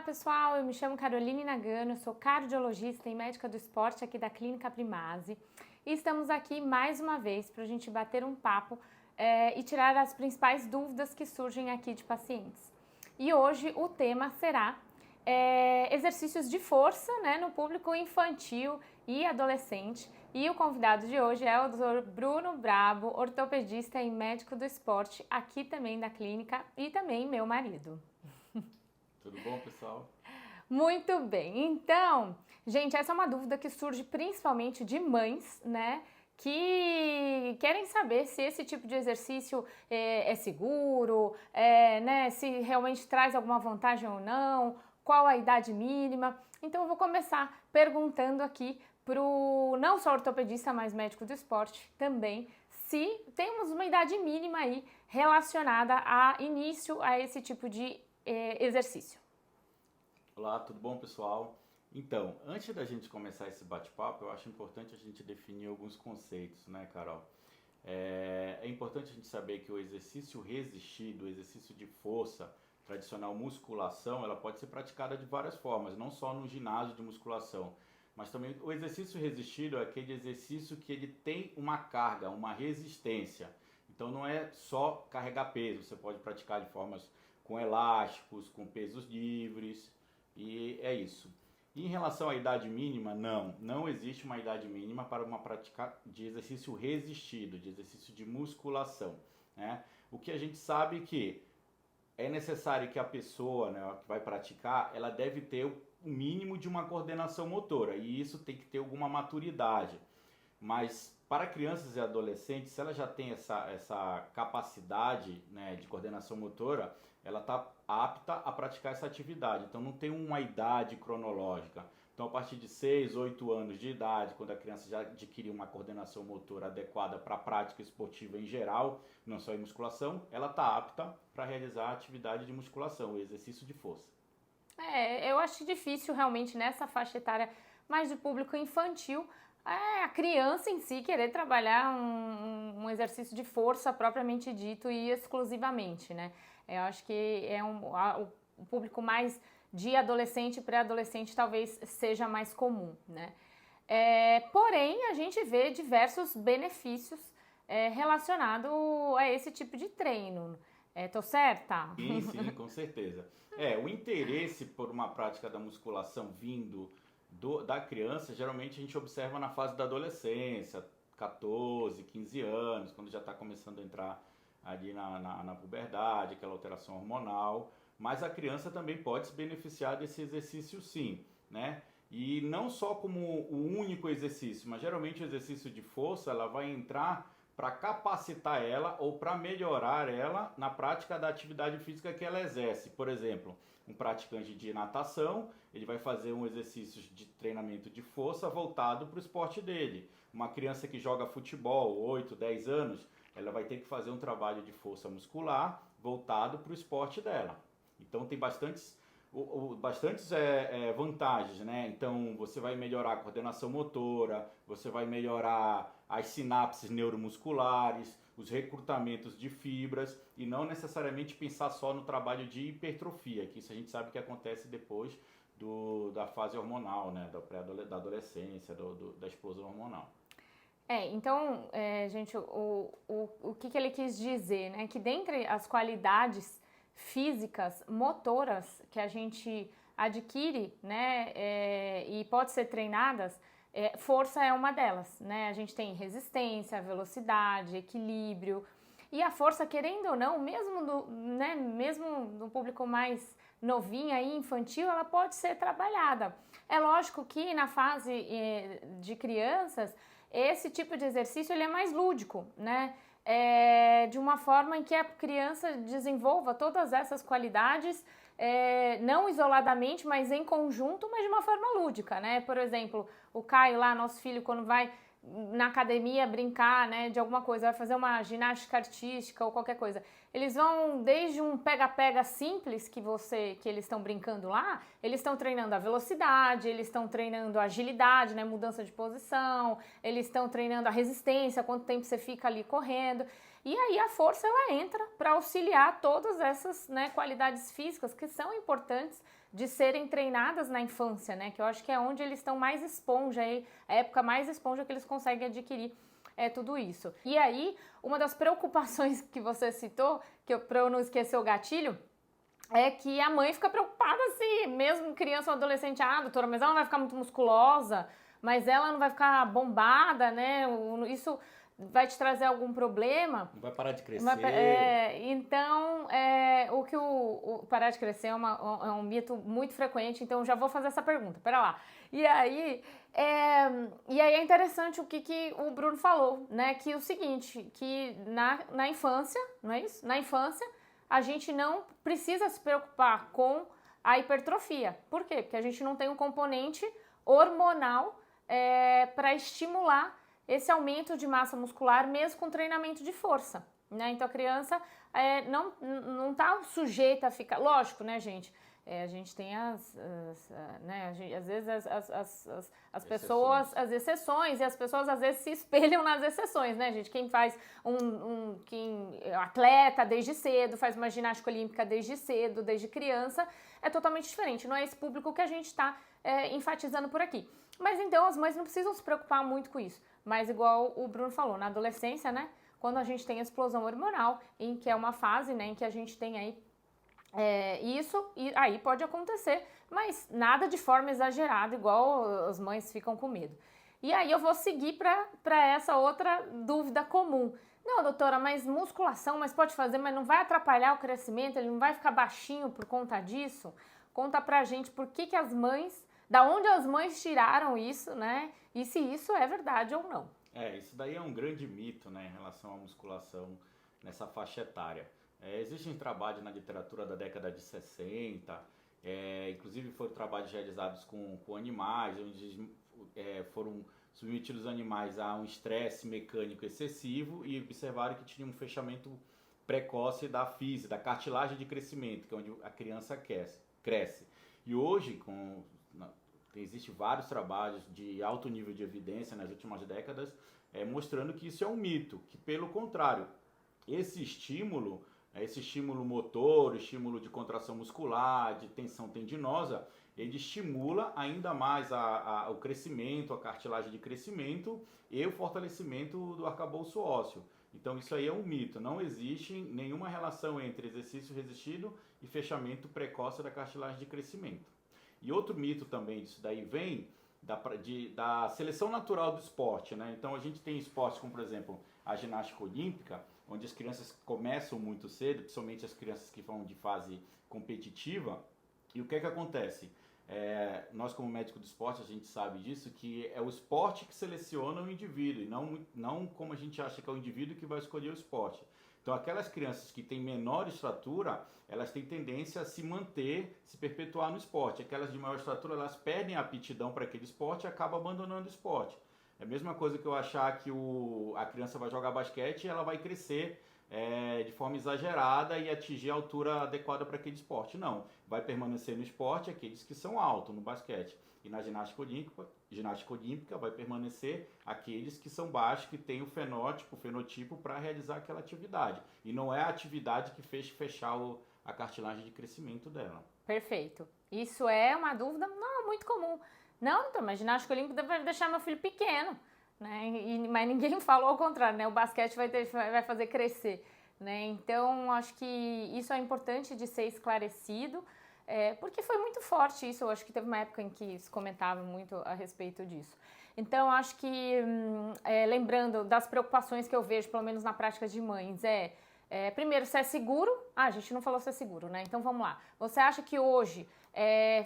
pessoal, eu me chamo Caroline Nagano, sou cardiologista e médica do esporte aqui da Clínica Primase e estamos aqui mais uma vez para a gente bater um papo e tirar as principais dúvidas que surgem aqui de pacientes. E hoje o tema será exercícios de força, né, no público infantil e adolescente. E o convidado de hoje é o Dr. Bruno Brabo, ortopedista e médico do esporte aqui também da clínica e também meu marido. Tudo bom, pessoal? Muito bem, então, gente, essa é uma dúvida que surge principalmente de mães, né, que querem saber se esse tipo de exercício é seguro, né, se realmente traz alguma vantagem ou não, qual a idade mínima. Então eu vou começar perguntando aqui pro não só ortopedista, mas médico do esporte também, se temos uma idade mínima aí relacionada a início a esse tipo de exercício. Olá, tudo bom, pessoal? Então, antes da gente começar esse bate-papo, eu acho importante a gente definir alguns conceitos, né, Carol? É importante a gente saber que o exercício resistido, o exercício de força, tradicional musculação, ela pode ser praticada de várias formas, não só no ginásio de musculação, mas também o exercício resistido é aquele exercício que ele tem uma carga, uma resistência. Então não é só carregar peso, você pode praticar de formas com elásticos, com pesos livres, e é isso. E em relação à idade mínima, não existe uma idade mínima para uma prática de exercício resistido, de exercício de musculação, né? O que a gente sabe que é necessário que a pessoa, né, que vai praticar, ela deve ter o mínimo de uma coordenação motora, e isso tem que ter alguma maturidade. Mas para crianças e adolescentes, se ela já tem essa capacidade, né, de coordenação motora, ela está apta a praticar essa atividade. Então não tem uma idade cronológica. Então a partir de 6, 8 anos de idade, quando a criança já adquire uma coordenação motora adequada para a prática esportiva em geral, não só em musculação, ela está apta para realizar a atividade de musculação, o exercício de força. Eu acho difícil realmente nessa faixa etária mais de público infantil a criança em si querer trabalhar um exercício de força propriamente dito e exclusivamente, né? Eu acho que o público mais de adolescente e pré-adolescente talvez seja mais comum, né? Porém, a gente vê diversos benefícios relacionados a esse tipo de treino. Tô certa? Sim, com certeza. O interesse por uma prática da musculação vindo da criança, geralmente a gente observa na fase da adolescência, 14, 15 anos, quando já está começando a entrar ali na puberdade, aquela alteração hormonal, mas a criança também pode se beneficiar desse exercício sim, né? E não só como o único exercício, mas geralmente o exercício de força, ela vai entrar para capacitar ela ou para melhorar ela na prática da atividade física que ela exerce. Por exemplo, um praticante de natação, ele vai fazer um exercício de treinamento de força voltado para o esporte dele. Uma criança que joga futebol, 8, 10 anos, ela vai ter que fazer um trabalho de força muscular voltado para o esporte dela. Então tem bastantes vantagens, né? Então você vai melhorar a coordenação motora, você vai melhorar as sinapses neuromusculares, os recrutamentos de fibras e não necessariamente pensar só no trabalho de hipertrofia, que isso a gente sabe que acontece depois da fase hormonal, né? Da adolescência, da explosão hormonal. Então, gente, o que ele quis dizer, né? Que dentre as qualidades físicas, motoras que a gente adquire, né, e pode ser treinadas, força é uma delas, né? A gente tem resistência, velocidade, equilíbrio e a força, querendo ou não, mesmo no público mais novinho e infantil, ela pode ser trabalhada. É lógico que na fase de crianças, esse tipo de exercício ele é mais lúdico, né? De uma forma em que a criança desenvolva todas essas qualidades, não isoladamente, mas em conjunto, mas de uma forma lúdica, né? Por exemplo, o Caio lá, nosso filho, quando vai na academia brincar, né, de alguma coisa, vai fazer uma ginástica artística ou qualquer coisa. Eles vão desde um pega-pega simples que eles estão brincando lá, eles estão treinando a velocidade, eles estão treinando a agilidade, né, mudança de posição, eles estão treinando a resistência, quanto tempo você fica ali correndo. E aí a força ela entra para auxiliar todas essas, né, qualidades físicas que são importantes de serem treinadas na infância, né? Que eu acho que é onde eles estão mais esponja, a época mais esponja que eles conseguem adquirir tudo isso. E aí, uma das preocupações que você citou, para eu não esquecer o gatilho, é que a mãe fica preocupada se mesmo criança ou adolescente, doutora, mas ela não vai ficar muito musculosa, mas ela não vai ficar bombada, né? Isso vai te trazer algum problema? Não vai parar de crescer. Então, o parar de crescer é um mito muito frequente, então já vou fazer essa pergunta, pera lá. E aí é interessante o que o Bruno falou, né? Que é o seguinte, que na infância, não é isso? Na infância, a gente não precisa se preocupar com a hipertrofia. Por quê? Porque a gente não tem um componente hormonal para estimular esse aumento de massa muscular, mesmo com treinamento de força, né? Então a criança não está sujeita a ficar... Lógico, né, gente? A gente tem né, às vezes as pessoas, as exceções, e as pessoas às vezes se espelham nas exceções, né, gente? Quem faz quem atleta desde cedo, faz uma ginástica olímpica desde cedo, desde criança, é totalmente diferente. Não é esse público que a gente está enfatizando por aqui. Mas então as mães não precisam se preocupar muito com isso. Mas igual o Bruno falou, na adolescência, né, quando a gente tem a explosão hormonal, em que é uma fase, né, em que a gente tem aí isso, e aí pode acontecer, mas nada de forma exagerada, igual as mães ficam com medo. E aí eu vou seguir para essa outra dúvida comum. Não, doutora, mas musculação, mas pode fazer, mas não vai atrapalhar o crescimento, ele não vai ficar baixinho por conta disso? Conta pra gente por que as mães, da onde as mães tiraram isso, né? E se isso é verdade ou não. Isso daí é um grande mito, né, em relação à musculação nessa faixa etária. Existem trabalhos na literatura da década de 60, inclusive foram trabalhos realizados com animais, onde foram submetidos os animais a um estresse mecânico excessivo e observaram que tinha um fechamento precoce da física, da cartilagem de crescimento, que é onde a criança cresce. E hoje, existem vários trabalhos de alto nível de evidência nas últimas décadas, mostrando que isso é um mito, que pelo contrário, esse estímulo motor, estímulo de contração muscular, de tensão tendinosa, ele estimula ainda mais o crescimento, a cartilagem de crescimento e o fortalecimento do arcabouço ósseo. Então isso aí é um mito, não existe nenhuma relação entre exercício resistido e fechamento precoce da cartilagem de crescimento. E outro mito também disso daí vem da seleção natural do esporte, né? Então a gente tem esportes como, por exemplo, a ginástica olímpica, onde as crianças começam muito cedo, principalmente as crianças que vão de fase competitiva. E o que é que acontece? Nós como médico do esporte, a gente sabe disso, que é o esporte que seleciona o indivíduo, e não como a gente acha que é o indivíduo que vai escolher o esporte. Então aquelas crianças que têm menor estatura, elas têm tendência a se manter, se perpetuar no esporte. Aquelas de maior estatura, elas perdem a aptidão para aquele esporte e acabam abandonando o esporte. É a mesma coisa que eu achar que a criança vai jogar basquete e ela vai crescer de forma exagerada e atingir a altura adequada para aquele esporte. Não, vai permanecer no esporte aqueles que são altos no basquete. E na ginástica olímpica vai permanecer aqueles que são baixos, que têm o fenotipo para realizar aquela atividade. E não é a atividade que fez fechar a cartilagem de crescimento dela. Perfeito. Isso é uma dúvida muito comum. Não, então, mas ginástica olímpica deve deixar meu filho pequeno, né? Mas ninguém falou ao contrário, né? O basquete vai fazer crescer, né? Então, acho que isso é importante de ser esclarecido, porque foi muito forte isso. Eu acho que teve uma época em que se comentava muito a respeito disso. Então, acho que, lembrando das preocupações que eu vejo, pelo menos na prática de mães, primeiro, se é seguro. A gente não falou se é seguro, né? Então, vamos lá. Você acha que hoje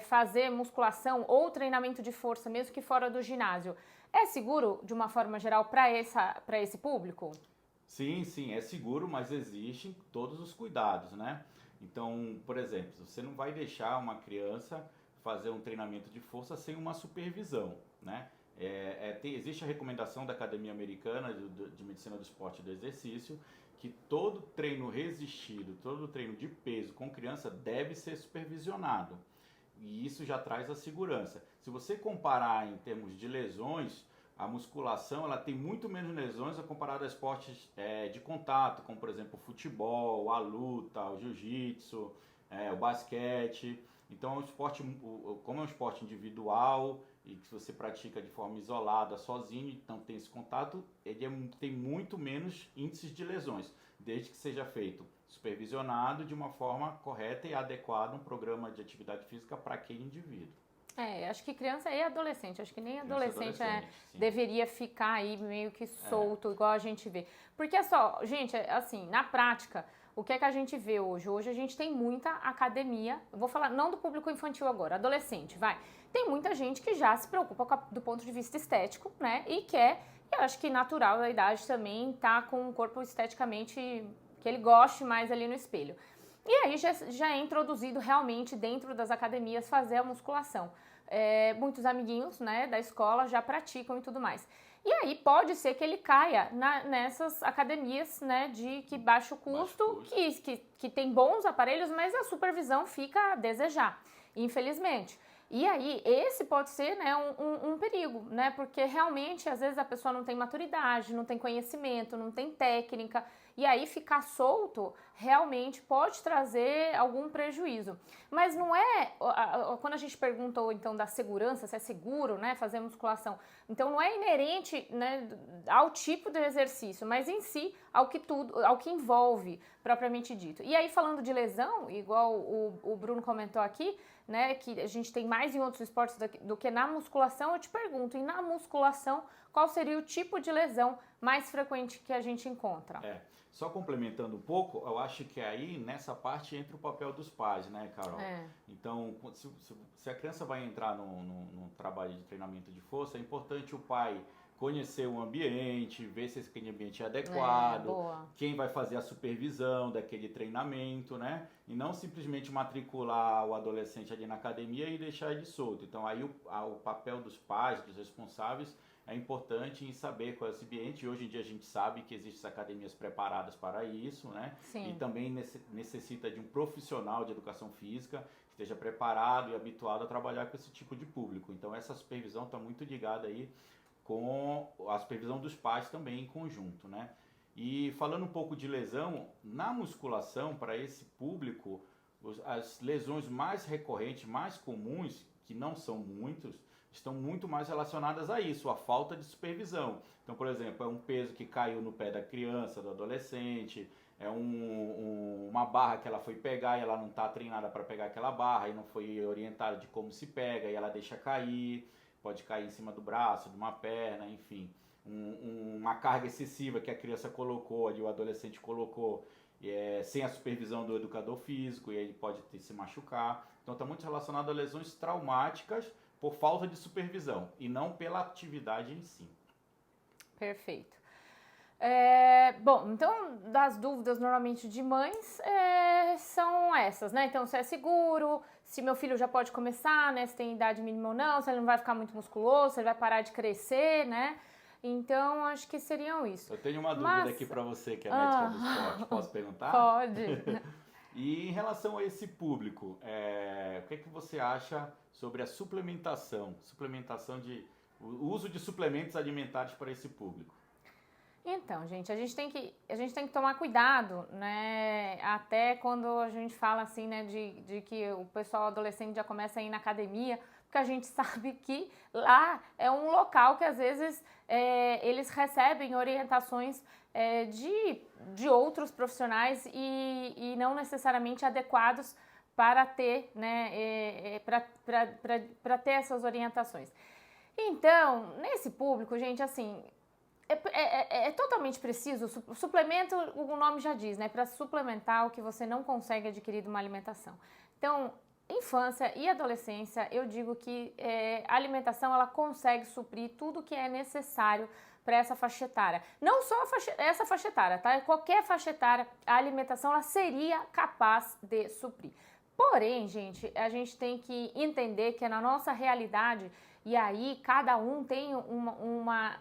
fazer musculação ou treinamento de força, mesmo que fora do ginásio, é seguro de uma forma geral para esse público? Sim, é seguro, mas existem todos os cuidados, né? Então, por exemplo, você não vai deixar uma criança fazer um treinamento de força sem uma supervisão, né? Existe a recomendação da Academia Americana de Medicina do Esporte e do Exercício que todo treino resistido, todo treino de peso com criança deve ser supervisionado. E isso já traz a segurança. Se você comparar em termos de lesões, a musculação ela tem muito menos lesões comparado a esportes de contato, como por exemplo o futebol, a luta, o jiu-jitsu, o basquete. Então, o esporte, como é um esporte individual e que você pratica de forma isolada, sozinho, então tem esse contato, ele tem muito menos índices de lesões, desde que seja feito supervisionado de uma forma correta e adequada um programa de atividade física para aquele indivíduo. Acho que criança e adolescente, acho que nem adolescente sim. deveria ficar aí meio que solto, igual a gente vê. Porque é só, gente, assim, na prática, o que é que a gente vê hoje? Hoje a gente tem muita academia, eu vou falar não do público infantil agora, adolescente, vai. Tem muita gente que já se preocupa do ponto de vista estético, né, e eu acho que natural da idade também tá com um corpo esteticamente que ele goste mais ali no espelho. E aí já é introduzido realmente dentro das academias fazer a musculação. Muitos amiguinhos, né, da escola já praticam e tudo mais. E aí pode ser que ele caia nessas academias, né, de baixo custo. Que tem bons aparelhos, mas a supervisão fica a desejar, infelizmente. E aí, esse pode ser, né, um perigo, né, porque realmente, às vezes, a pessoa não tem maturidade, não tem conhecimento, não tem técnica, e aí ficar solto realmente pode trazer algum prejuízo. Mas não é, quando a gente perguntou, então, da segurança, se é seguro, né, fazer musculação, então não é inerente, né, ao tipo de exercício, mas em si, ao que envolve, propriamente dito. E aí, falando de lesão, igual o Bruno comentou aqui, né, que a gente tem mais em outros esportes do que na musculação, eu te pergunto, e na musculação, qual seria o tipo de lesão mais frequente que a gente encontra? Só complementando um pouco, eu acho que aí, nessa parte, entra o papel dos pais, né, Carol? Então, se a criança vai entrar num trabalho de treinamento de força, é importante o pai conhecer o ambiente, ver se aquele ambiente é adequado, quem vai fazer a supervisão daquele treinamento, né? E não simplesmente matricular o adolescente ali na academia e deixar ele solto. Então aí o papel dos pais, dos responsáveis, é importante em saber qual é esse ambiente. E hoje em dia a gente sabe que existem academias preparadas para isso, né? Sim. E também necessita de um profissional de educação física que esteja preparado e habituado a trabalhar com esse tipo de público. Então essa supervisão está muito ligada aí com a supervisão dos pais também em conjunto, né? E falando um pouco de lesão, na musculação, para esse público, as lesões mais recorrentes, mais comuns, que não são muitos, estão muito mais relacionadas a isso, a falta de supervisão. Então, por exemplo, é um peso que caiu no pé da criança, do adolescente, é uma barra que ela foi pegar e ela não está treinada para pegar aquela barra e não foi orientada de como se pega e ela deixa cair. Pode cair em cima do braço, de uma perna, enfim. Uma carga excessiva que a criança colocou, ali o adolescente colocou, sem a supervisão do educador físico, e aí ele pode se machucar. Então está muito relacionado a lesões traumáticas por falta de supervisão, e não pela atividade em si. Perfeito. Bom, então, das dúvidas normalmente de mães são essas, né? Então, se é seguro, se meu filho já pode começar, né? Se tem idade mínima ou não, se ele não vai ficar muito musculoso, se ele vai parar de crescer, né? Então, acho que seriam isso. Eu tenho uma dúvida aqui para você, que é médica do esporte. Posso perguntar? Pode. E em relação a esse público, o que é que você acha sobre a suplementação? O uso de suplementos alimentares para esse público? Então, gente, a gente tem que tomar cuidado, né? Até quando a gente fala assim, né, de que o pessoal adolescente já começa a ir na academia, porque a gente sabe que lá é um local que às vezes eles recebem orientações de outros profissionais e não necessariamente adequados para ter, né, para ter essas orientações. Então, nesse público, gente, assim, é totalmente preciso. O suplemento, o nome já diz, né? Para suplementar o que você não consegue adquirir de uma alimentação. Então, infância e adolescência, eu digo que a alimentação ela consegue suprir tudo que é necessário para essa faixa etária. Não só essa faixa etária, tá? Qualquer faixa etária, a alimentação ela seria capaz de suprir. Porém, gente, a gente tem que entender que na nossa realidade, e aí cada um tem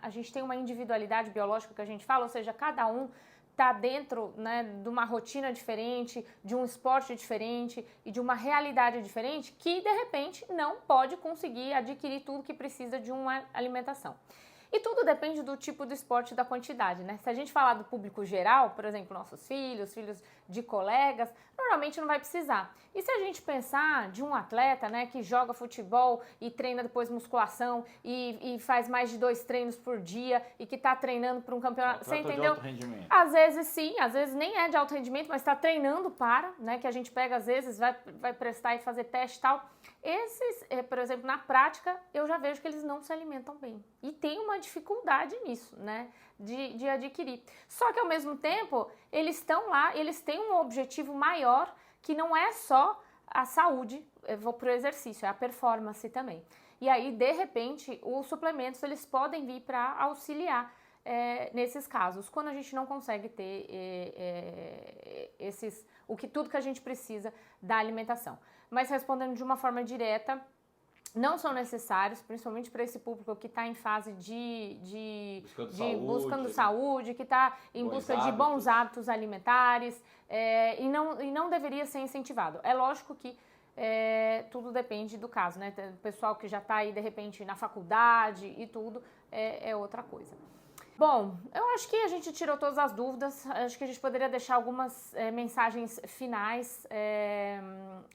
a gente tem uma individualidade biológica que a gente fala, ou seja, cada um está dentro, né, de uma rotina diferente, de um esporte diferente e de uma realidade diferente que, de repente, não pode conseguir adquirir tudo que precisa de uma alimentação. E tudo depende do tipo do esporte e da quantidade, né? Se a gente falar do público geral, por exemplo, nossos filhos, filhos de colegas, normalmente não vai precisar. E se a gente pensar de um atleta, né, que joga futebol e treina depois musculação e faz mais de 2 treinos por dia e que tá treinando para um campeonato, você entendeu? De alto rendimento. Às vezes sim, às vezes nem é de alto rendimento, mas está treinando para, né, que a gente pega às vezes, vai prestar e fazer teste e tal. Esses, por exemplo, na prática, eu já vejo que eles não se alimentam bem. E tem uma dificuldade nisso, né, de adquirir. Só que ao mesmo tempo, eles estão lá, eles têm um objetivo maior, que não é só a saúde, eu vou pro exercício, é a performance também. E aí, de repente, os suplementos, eles podem vir para auxiliar nesses casos, quando a gente não consegue ter tudo que a gente precisa da alimentação. Mas respondendo de uma forma direta, não são necessários, principalmente para esse público que está em fase buscando saúde, que está em busca de bons hábitos alimentares, e não deveria ser incentivado. É lógico que tudo depende do caso, né? O pessoal que já está aí, de repente, na faculdade e tudo, é outra coisa. Bom, eu acho que a gente tirou todas as dúvidas, acho que a gente poderia deixar algumas mensagens finais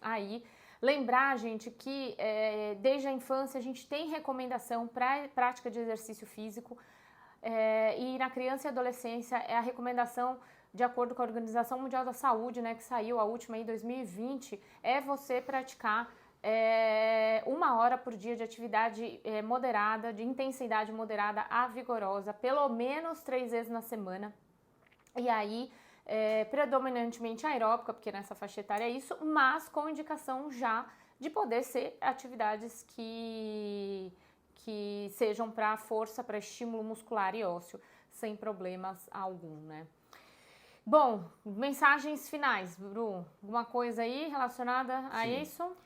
aí. Lembrar, gente, que desde a infância a gente tem recomendação para prática de exercício físico e na criança e adolescência é a recomendação de acordo com a Organização Mundial da Saúde, né, que saiu a última em 2020, é você praticar 1 hora por dia de atividade moderada, de intensidade moderada a vigorosa, pelo menos 3 vezes na semana. E aí, predominantemente aeróbica, porque nessa faixa etária é isso, mas com indicação já de poder ser atividades que sejam para força, para estímulo muscular e ósseo, sem problemas algum, né? Bom, mensagens finais, Bru. Alguma coisa aí relacionada a isso?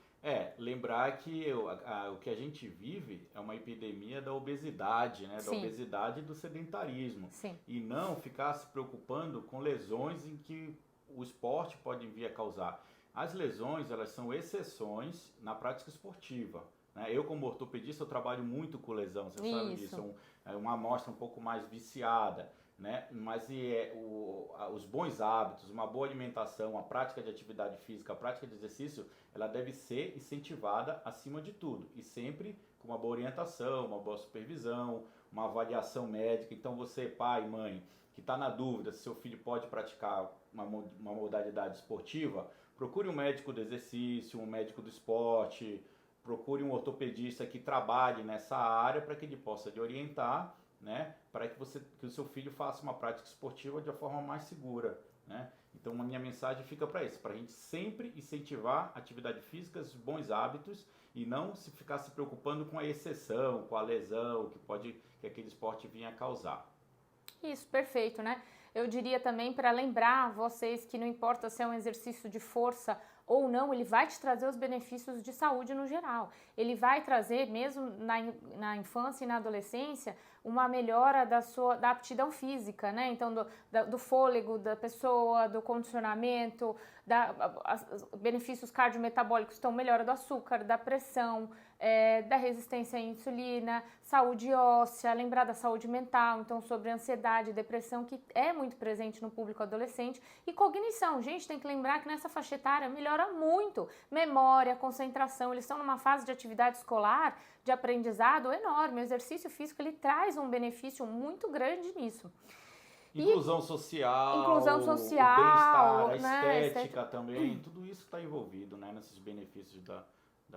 Lembrar que o que a gente vive é uma epidemia da obesidade, né? Da obesidade e do sedentarismo. Sim. E não ficar se preocupando com lesões em que o esporte pode vir a causar. As lesões, elas são exceções na prática esportiva, né? Eu, como ortopedista, eu trabalho muito com lesão, você sabe disso. É uma amostra um pouco mais viciada, né? Mas os bons hábitos, uma boa alimentação, a prática de atividade física, a prática de exercício, ela deve ser incentivada acima de tudo e sempre com uma boa orientação, uma boa supervisão, uma avaliação médica. Então você, pai, mãe, que está na dúvida se seu filho pode praticar uma modalidade esportiva, procure um médico do exercício, um médico do esporte, procure um ortopedista que trabalhe nessa área para que ele possa lhe orientar, né, para que o seu filho faça uma prática esportiva de uma forma mais segura, né? Então a minha mensagem fica para isso, para a gente sempre incentivar atividade física, os bons hábitos e não ficar se preocupando com a exceção, com a lesão que aquele esporte vinha a causar. Isso, perfeito, né? Eu diria também para lembrar vocês que não importa se é um exercício de força ou não, ele vai te trazer os benefícios de saúde no geral. Ele vai trazer, mesmo na infância e na adolescência, uma melhora da aptidão física, né? Então, do fôlego da pessoa, do condicionamento, benefícios cardiometabólicos, então melhora do açúcar, da pressão, da resistência à insulina, saúde óssea, lembrar da saúde mental, então sobre ansiedade, depressão, que é muito presente no público adolescente, e cognição. Gente, tem que lembrar que nessa faixa etária melhora muito memória, concentração, eles estão numa fase de atividade escolar, de aprendizado enorme. O exercício físico, ele traz um benefício muito grande nisso. Inclusão social, o bem-estar, a estética também, tudo isso está envolvido, né, nesses benefícios da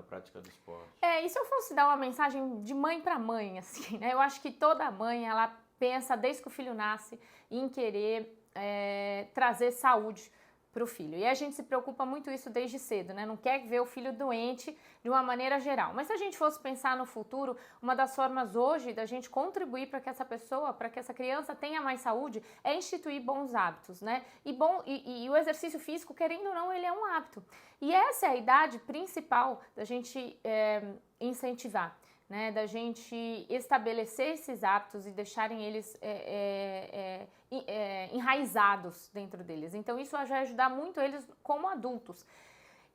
prática do esporte. E se eu fosse dar uma mensagem de mãe para mãe, assim, né? Eu acho que toda mãe, ela pensa desde que o filho nasce em querer trazer saúde para o filho. E a gente se preocupa muito isso desde cedo, né? Não quer ver o filho doente de uma maneira geral. Mas se a gente fosse pensar no futuro, uma das formas hoje da gente contribuir para que essa pessoa, para que essa criança tenha mais saúde, é instituir bons hábitos, né? E o exercício físico, querendo ou não, ele é um hábito. E essa é a idade principal da gente incentivar, né? Da gente estabelecer esses hábitos e deixarem eles enraizados dentro deles. Então isso vai ajudar muito eles como adultos.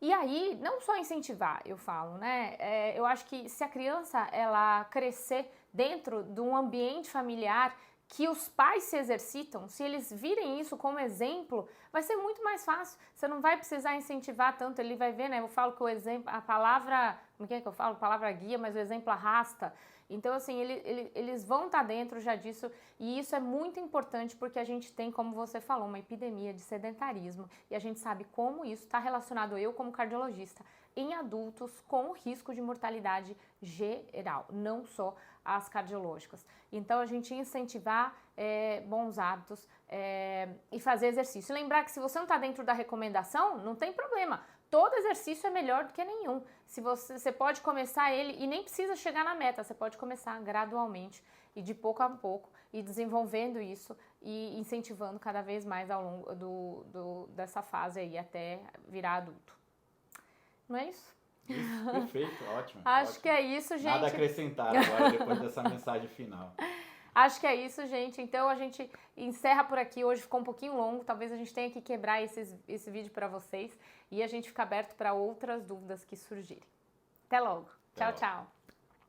E aí, não só incentivar, eu falo, né? Eu acho que se a criança, ela crescer dentro de um ambiente familiar que os pais se exercitam, se eles virem isso como exemplo, vai ser muito mais fácil. Você não vai precisar incentivar tanto, ele vai ver, né? Eu falo que o exemplo, a palavra, como é que eu falo? A palavra guia, mas o exemplo arrasta. Então, assim, eles vão estar dentro já disso, e isso é muito importante porque a gente tem, como você falou, uma epidemia de sedentarismo, e a gente sabe como isso está relacionado, eu como cardiologista, em adultos com risco de mortalidade geral, não só as cardiológicas. Então, a gente incentivar bons hábitos e fazer exercício. Lembrar que se você não está dentro da recomendação, não tem problema. Todo exercício é melhor do que nenhum. Se você pode começar ele e nem precisa chegar na meta, você pode começar gradualmente e de pouco a pouco e desenvolvendo isso e incentivando cada vez mais ao longo dessa fase aí até virar adulto. Não é isso? Isso, perfeito, ótimo. Acho ótimo. que é isso, gente. Nada a acrescentar agora, depois dessa mensagem final. Acho que é isso, gente. Então a gente encerra por aqui. Hoje ficou um pouquinho longo. Talvez a gente tenha que quebrar esse vídeo para vocês. E a gente fica aberto para outras dúvidas que surgirem. Até logo. Tchau, tchau.